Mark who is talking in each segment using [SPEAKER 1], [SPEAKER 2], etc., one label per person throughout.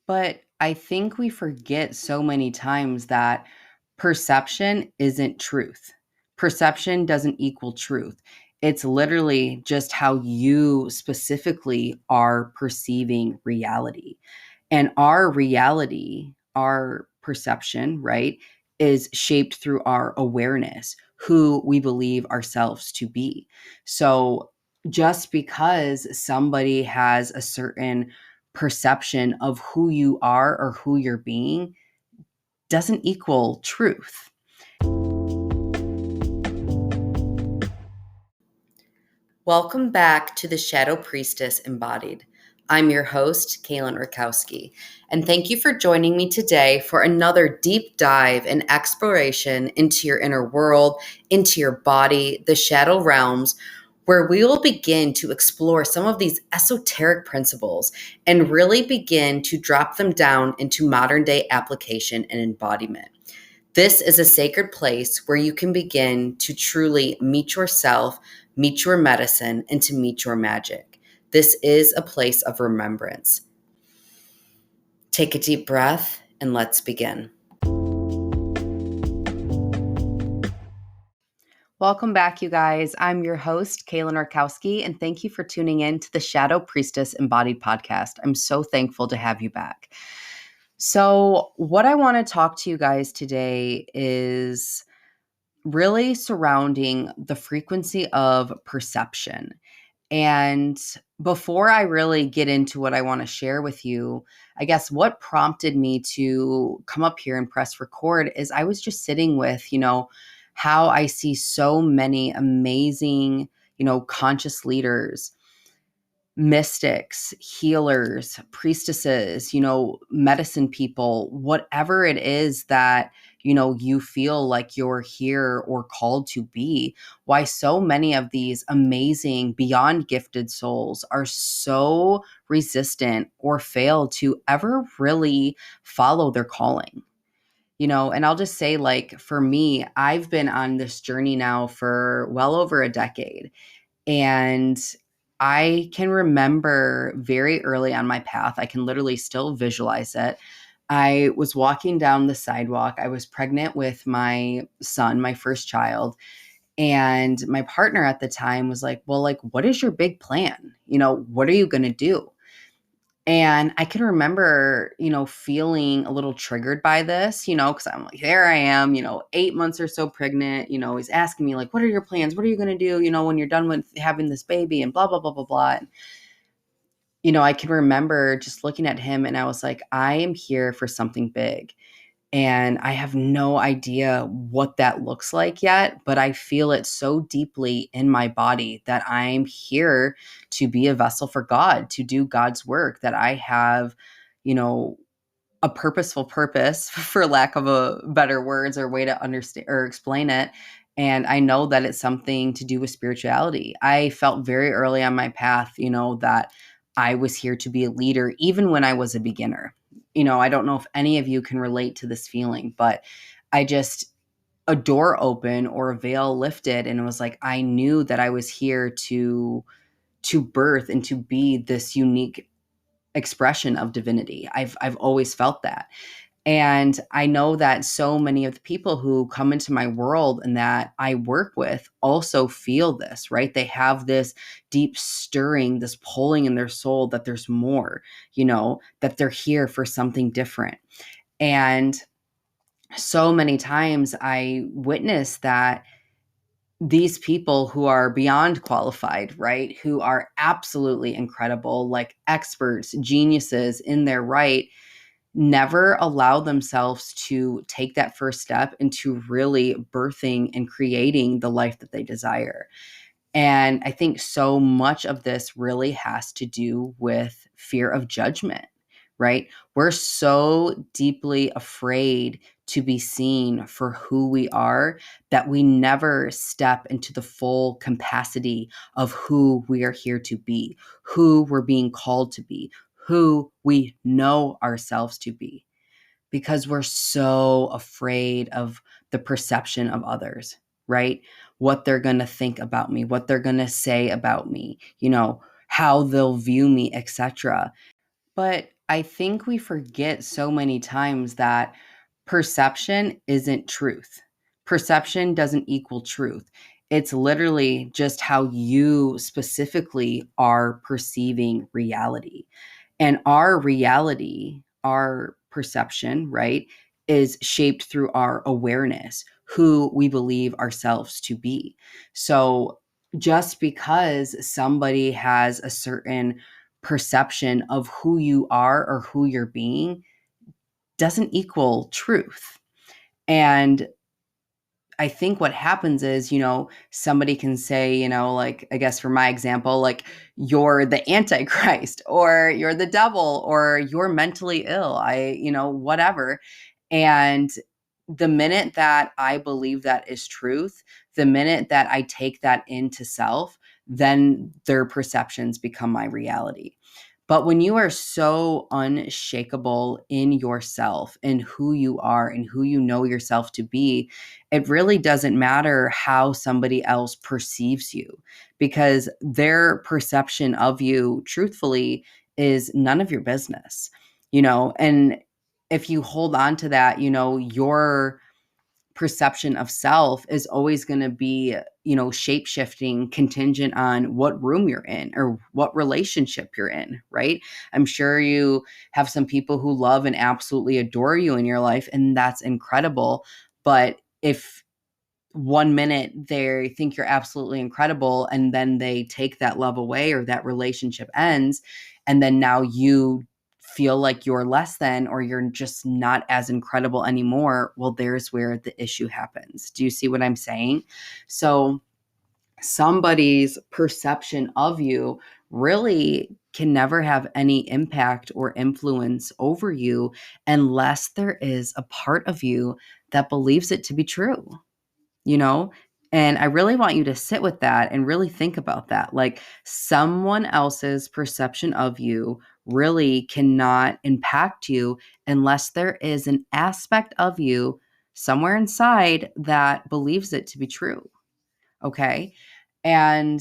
[SPEAKER 1] But I think we forget so many times that perception isn't truth. Perception doesn't equal truth. It's literally just how you specifically are perceiving reality. And our reality, our perception, right, is shaped through our awareness, who we believe ourselves to be. So just because somebody has a certain perception of who you are or who you're being doesn't equal truth. Welcome back to the Shadow Priestess Embodied. I'm your host, Kaylin Rakowski, and thank you for joining me today for another deep dive and exploration into your inner world, into your body, the shadow realms, where we will begin to explore some of these esoteric principles and really begin to drop them down into modern day application and embodiment. This is a sacred place where you can begin to truly meet yourself, meet your medicine, and to meet your magic. This is a place of remembrance. Take a deep breath and let's begin. Welcome back, you guys. I'm your host, Kaylin Rakowski, and thank you for tuning in to the Shadow Priestess Embodied podcast. I'm so thankful to have you back. So, what I want to talk to you guys today is really surrounding the frequency of perception. And before I really get into what I want to share with you, I guess what prompted me to come up here and press record is I was just sitting with, how I see so many amazing, conscious leaders, mystics, healers, priestesses, medicine people, whatever it is that, you feel like you're here or called to be, why so many of these amazing, beyond gifted souls are so resistant or fail to ever really follow their calling. And I'll just say, like, for me, I've been on this journey now for well over a decade. And I can remember very early on my path, I can literally still visualize it. I was walking down the sidewalk. I was pregnant with my son, my first child. And my partner at the time was like, well, like, what is your big plan? What are you going to do? And I can remember, feeling a little triggered by this, because I'm like, there I am, 8 months or so pregnant, he's asking me like, what are your plans? What are you going to do, when you're done with having this baby and blah, blah, blah, blah, blah. And, I can remember just looking at him and I was like, I am here for something big. And I have no idea what that looks like yet, but I feel it so deeply in my body that I'm here to be a vessel for God, to do God's work, that I have, you know, a purposeful purpose, for lack of a better words or way to understand or explain it. And I know that it's something to do with spirituality. I felt very early on my path, that I was here to be a leader, even when I was a beginner. I don't know if any of you can relate to this feeling, but I just, a door open or a veil lifted, and it was like I knew that I was here to birth and to be this unique expression of divinity. I've always felt that. And I know that so many of the people who come into my world and that I work with also feel this, right? They have this deep stirring, this pulling in their soul that there's more, that they're here for something different. And so many times I witness that these people who are beyond qualified, right? Who are absolutely incredible, like experts, geniuses in their right, never allow themselves to take that first step into really birthing and creating the life that they desire. And I think so much of this really has to do with fear of judgment, right? We're so deeply afraid to be seen for who we are that we never step into the full capacity of who we are here to be, who we're being called to be, who we know ourselves to be, because we're so afraid of the perception of others, right? What they're going to think about me, what they're going to say about me, how they'll view me, etc. But I think we forget so many times that perception isn't truth. Perception doesn't equal truth. It's literally just how you specifically are perceiving reality. And our reality, our perception, right, is shaped through our awareness, who we believe ourselves to be. So just because somebody has a certain perception of who you are or who you're being doesn't equal truth. And I think what happens is, somebody can say, like, I guess for my example, like, you're the Antichrist or you're the devil or you're mentally ill. Whatever. And the minute that I believe that is truth, the minute that I take that into self, then their perceptions become my reality. But when you are so unshakable in yourself and who you are and who you know yourself to be, it really doesn't matter how somebody else perceives you, because their perception of you, truthfully, is none of your business, and if you hold on to that, your perception of self is always going to be, shape shifting, contingent on what room you're in or what relationship you're in, right? I'm sure you have some people who love and absolutely adore you in your life, and that's incredible. But if one minute they think you're absolutely incredible and then they take that love away or that relationship ends, and then now you feel like you're less than or you're just not as incredible anymore, well, there's where the issue happens. Do you see what I'm saying? So somebody's perception of you really can never have any impact or influence over you unless there is a part of you that believes it to be true, you know? And I really want you to sit with that and really think about that. Like, someone else's perception of you really cannot impact you unless there is an aspect of you somewhere inside that believes it to be true. Okay. And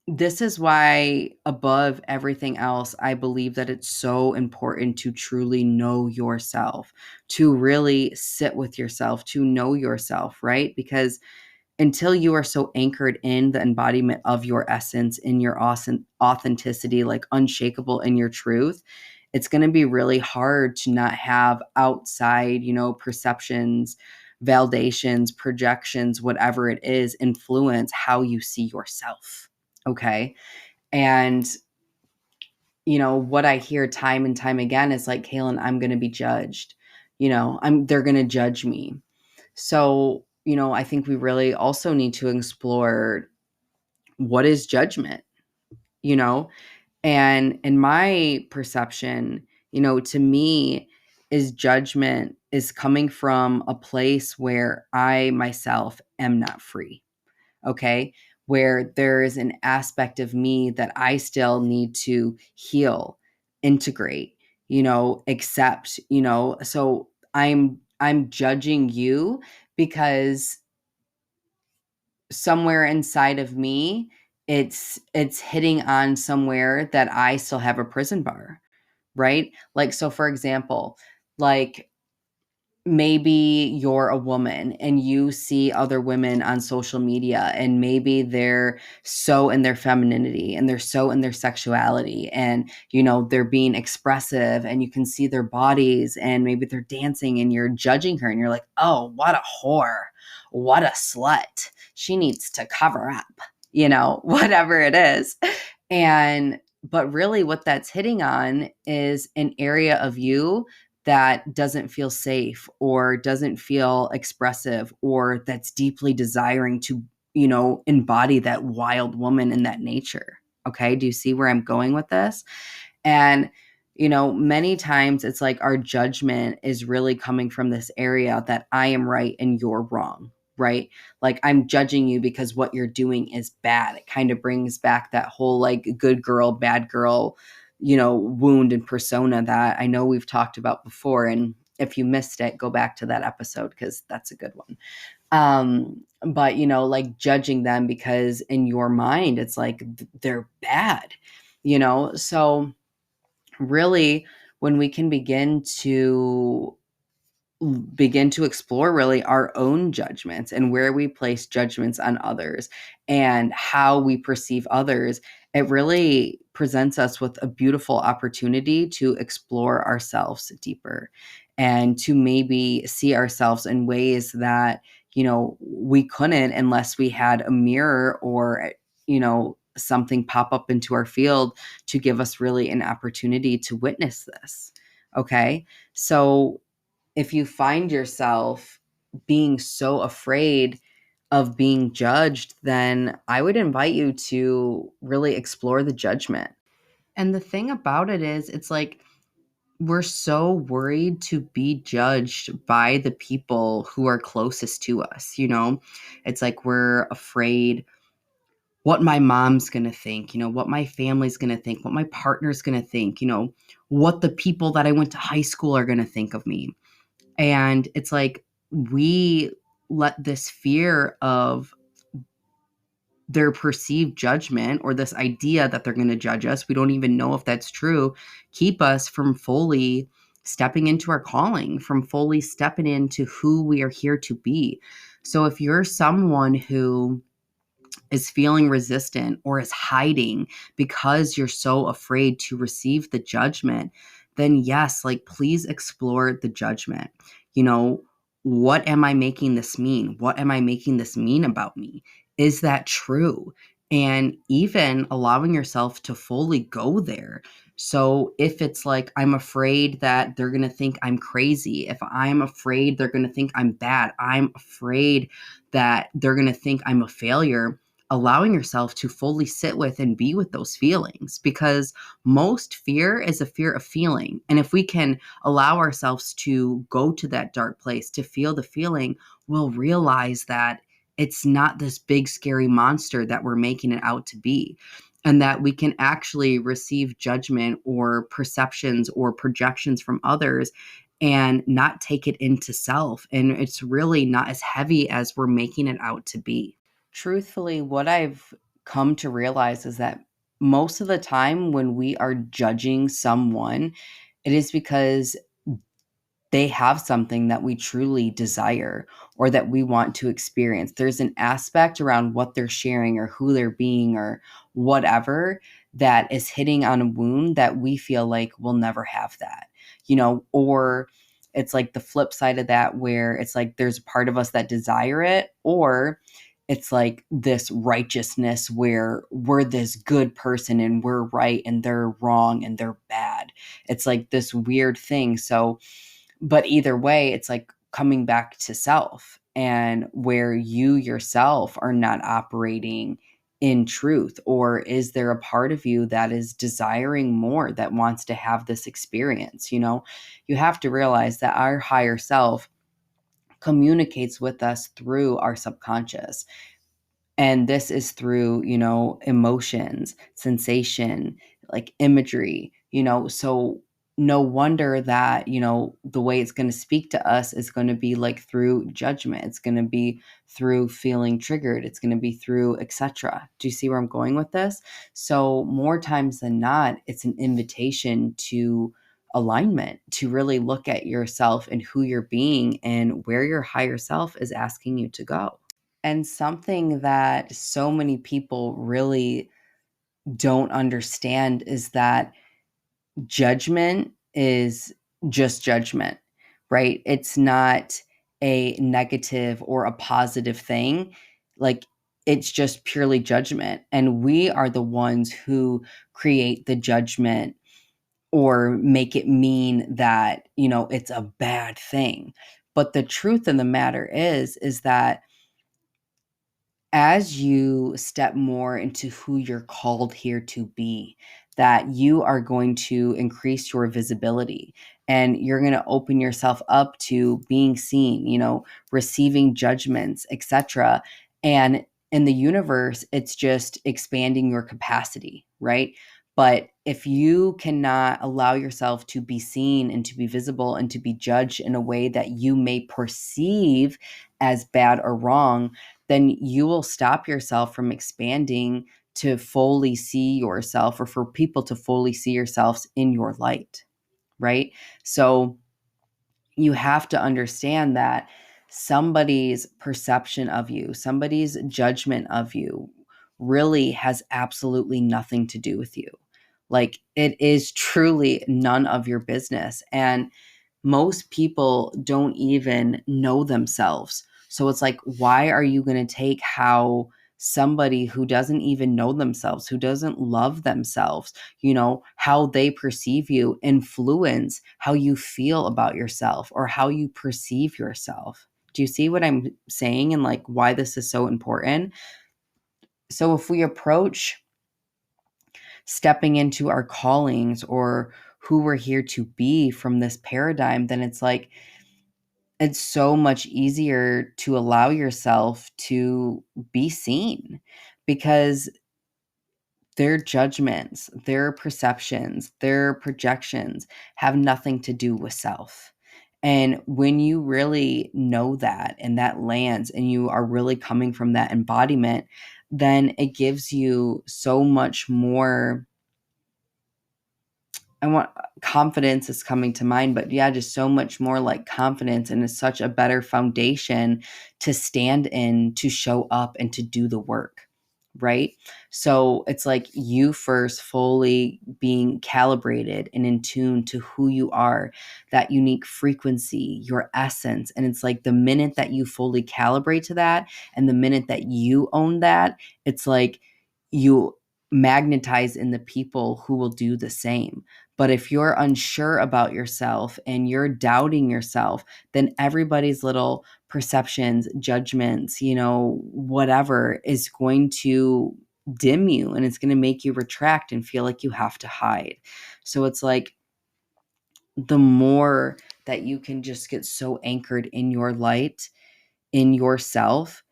[SPEAKER 1] this is why, above everything else, I believe that it's so important to truly know yourself, to really sit with yourself, to know yourself, right? Because until you are so anchored in the embodiment of your essence, in your authenticity, like unshakable in your truth, it's going to be really hard to not have outside, perceptions, validations, projections, whatever it is, influence how you see yourself. Okay. And, what I hear time and time again is like, Kaylin, I'm going to be judged. They're going to judge me. So, I think we really also need to explore, what is judgment, you know? And in my perception, to me, is judgment is coming from a place where I myself am not free. Okay. Where there is an aspect of me that I still need to heal, integrate, accept, so I'm judging you because somewhere inside of me, it's hitting on somewhere that I still have a prison bar, right? Like, so for example, like, maybe you're a woman and you see other women on social media, and maybe they're so in their femininity and they're so in their sexuality, and they're being expressive and you can see their bodies, and maybe they're dancing and you're judging her and you're like, oh, what a whore, what a slut, she needs to cover up, whatever it is. And but really what that's hitting on is an area of you that doesn't feel safe or doesn't feel expressive or that's deeply desiring to, embody that wild woman in that nature. Okay. Do you see where I'm going with this? And, many times it's like our judgment is really coming from this area that I am right and you're wrong, right? Like, I'm judging you because what you're doing is bad. It kind of brings back that whole like good girl, bad girl, wound and persona that I know we've talked about before. And if you missed it, go back to that episode because that's a good one. But like judging them because in your mind, it's like they're bad, so really, when we can begin to explore really our own judgments and where we place judgments on others and how we perceive others, it really presents us with a beautiful opportunity to explore ourselves deeper and to maybe see ourselves in ways that, we couldn't unless we had a mirror or, something pop up into our field to give us really an opportunity to witness this. Okay. So if you find yourself being so afraid of being judged, then I would invite you to really explore the judgment. And the thing about it is, it's like we're so worried to be judged by the people who are closest to us, It's like we're afraid what my mom's going to think, what my family's going to think, what my partner's going to think, what the people that I went to high school are going to think of me. And it's like we let this fear of their perceived judgment or this idea that they're going to judge us, we don't even know if that's true, keep us from fully stepping into our calling, from fully stepping into who we are here to be. So if you're someone who is feeling resistant or is hiding because you're so afraid to receive the judgment, then yes, like please explore the judgment. You know, what am I making this mean? What am I making this mean about me? Is that true? And even allowing yourself to fully go there. So if it's like, I'm afraid that they're going to think I'm crazy, if I'm afraid they're going to think I'm bad, I'm afraid that they're going to think I'm a failure, allowing yourself to fully sit with and be with those feelings, because most fear is a fear of feeling. And if we can allow ourselves to go to that dark place, to feel the feeling, we'll realize that it's not this big scary monster that we're making it out to be. And that we can actually receive judgment or perceptions or projections from others and not take it into self. And it's really not as heavy as we're making it out to be. Truthfully, what I've come to realize is that most of the time when we are judging someone, it is because they have something that we truly desire or that we want to experience. There's an aspect around what they're sharing or who they're being or whatever that is hitting on a wound that we feel like we'll never have that, or it's like the flip side of that where it's like there's a part of us that desire it, or it's like this righteousness where we're this good person and we're right and they're wrong and they're bad. It's like this weird thing. So, but either way, it's like coming back to self and where you yourself are not operating in truth. Or is there a part of you that is desiring more, that wants to have this experience? You have to realize that our higher self communicates with us through our subconscious. And this is through, emotions, sensation, like imagery, so no wonder that, the way it's going to speak to us is going to be like through judgment. It's going to be through feeling triggered. It's going to be through etc. Do you see where I'm going with this? So more times than not, it's an invitation to alignment, to really look at yourself and who you're being and where your higher self is asking you to go. And something that so many people really don't understand is that judgment is just judgment, right? It's not a negative or a positive thing. Like it's just purely judgment. And we are the ones who create the judgment or make it mean that, it's a bad thing. But the truth of the matter is that as you step more into who you're called here to be, that you are going to increase your visibility and you're going to open yourself up to being seen, receiving judgments, etc. And in the universe, it's just expanding your capacity, right? But if you cannot allow yourself to be seen and to be visible and to be judged in a way that you may perceive as bad or wrong, then you will stop yourself from expanding to fully see yourself, or for people to fully see yourselves in your light, right? So you have to understand that somebody's perception of you, somebody's judgment of you really has absolutely nothing to do with you. Like, it is truly none of your business. And most people don't even know themselves. So it's like, why are you going to take how somebody who doesn't even know themselves, who doesn't love themselves, how they perceive you, influence how you feel about yourself or how you perceive yourself? Do you see what I'm saying, and like why this is so important? So if we approach stepping into our callings or who we're here to be from this paradigm, then it's like, it's so much easier to allow yourself to be seen, because their judgments, their perceptions, their projections have nothing to do with self. And when you really know that and that lands and you are really coming from that embodiment, then it gives you so much more. I want confidence is coming to mind, but yeah, just so much more like confidence, and it's such a better foundation to stand in, to show up, and to do the work, right? So it's like you first fully being calibrated and in tune to who you are, that unique frequency, your essence. And it's like the minute that you fully calibrate to that, and the minute that you own that, it's like you magnetize in the people who will do the same. But if you're unsure about yourself and you're doubting yourself, then everybody's little perceptions, judgments, whatever is going to dim you, and it's going to make you retract and feel like you have to hide. So it's like, the more that you can just get so anchored in your light, in yourself,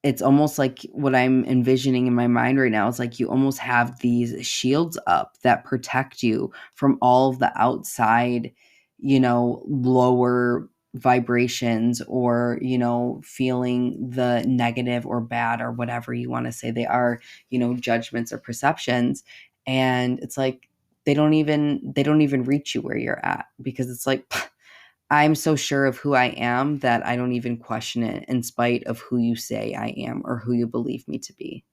[SPEAKER 1] it's almost like what I'm envisioning in my mind right now is like you almost have these shields up that protect you from all of the outside, lower vibrations, or, feeling the negative or bad or whatever you want to say they are, judgments or perceptions. And it's like they don't even reach you where you're at, because it's like, I'm so sure of who I am that I don't even question it, in spite of who you say I am or who you believe me to be.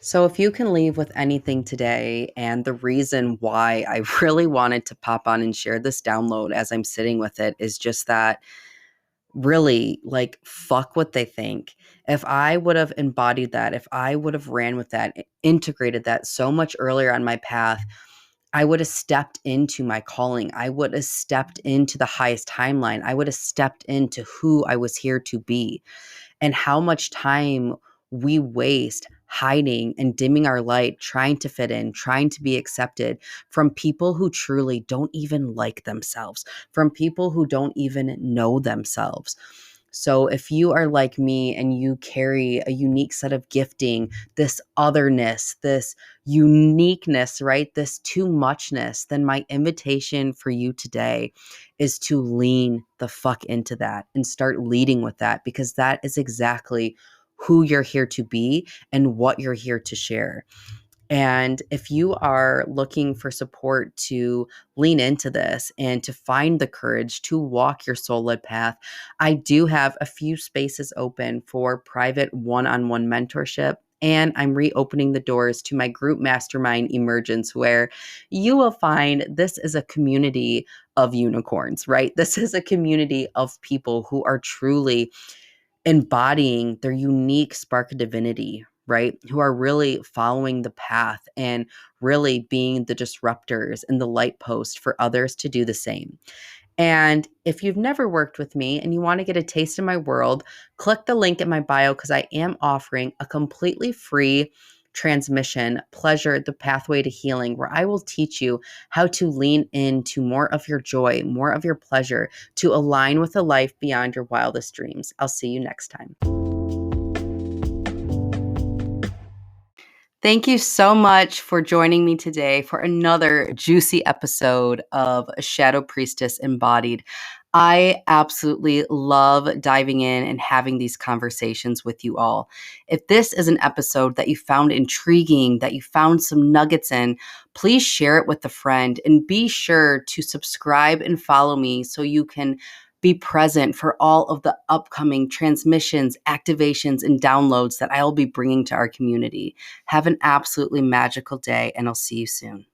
[SPEAKER 1] So, if you can leave with anything today, and the reason why I really wanted to pop on and share this download as I'm sitting with it is just that, really, like, fuck what they think. If I would have embodied that, if I would have ran with that, integrated that so much earlier on my path, I would have stepped into my calling. I would have stepped into the highest timeline. I would have stepped into who I was here to be. And how much time we waste hiding and dimming our light, trying to fit in, trying to be accepted from people who truly don't even like themselves, from people who don't even know themselves. So if you are like me and you carry a unique set of gifting, this otherness, this uniqueness, right? This too muchness, then my invitation for you today is to lean the fuck into that and start leading with that, because that is exactly who you're here to be and what you're here to share. And if you are looking for support to lean into this and to find the courage to walk your soul led path, I do have a few spaces open for private one-on-one mentorship. And I'm reopening the doors to my group mastermind Emergence, where you will find this is a community of unicorns, right? This is a community of people who are truly embodying their unique spark of divinity, right? Who are really following the path and really being the disruptors and the light post for others to do the same. And if you've never worked with me and you want to get a taste of my world, click the link in my bio, because I am offering a completely free transmission, Pleasure, the Pathway to Healing, where I will teach you how to lean into more of your joy, more of your pleasure, to align with a life beyond your wildest dreams. I'll see you next time. Thank you so much for joining me today for another juicy episode of Shadow Priestess Embodied. I absolutely love diving in and having these conversations with you all. If this is an episode that you found intriguing, that you found some nuggets in, please share it with a friend and be sure to subscribe and follow me so you can be present for all of the upcoming transmissions, activations, and downloads that I'll be bringing to our community. Have an absolutely magical day, and I'll see you soon.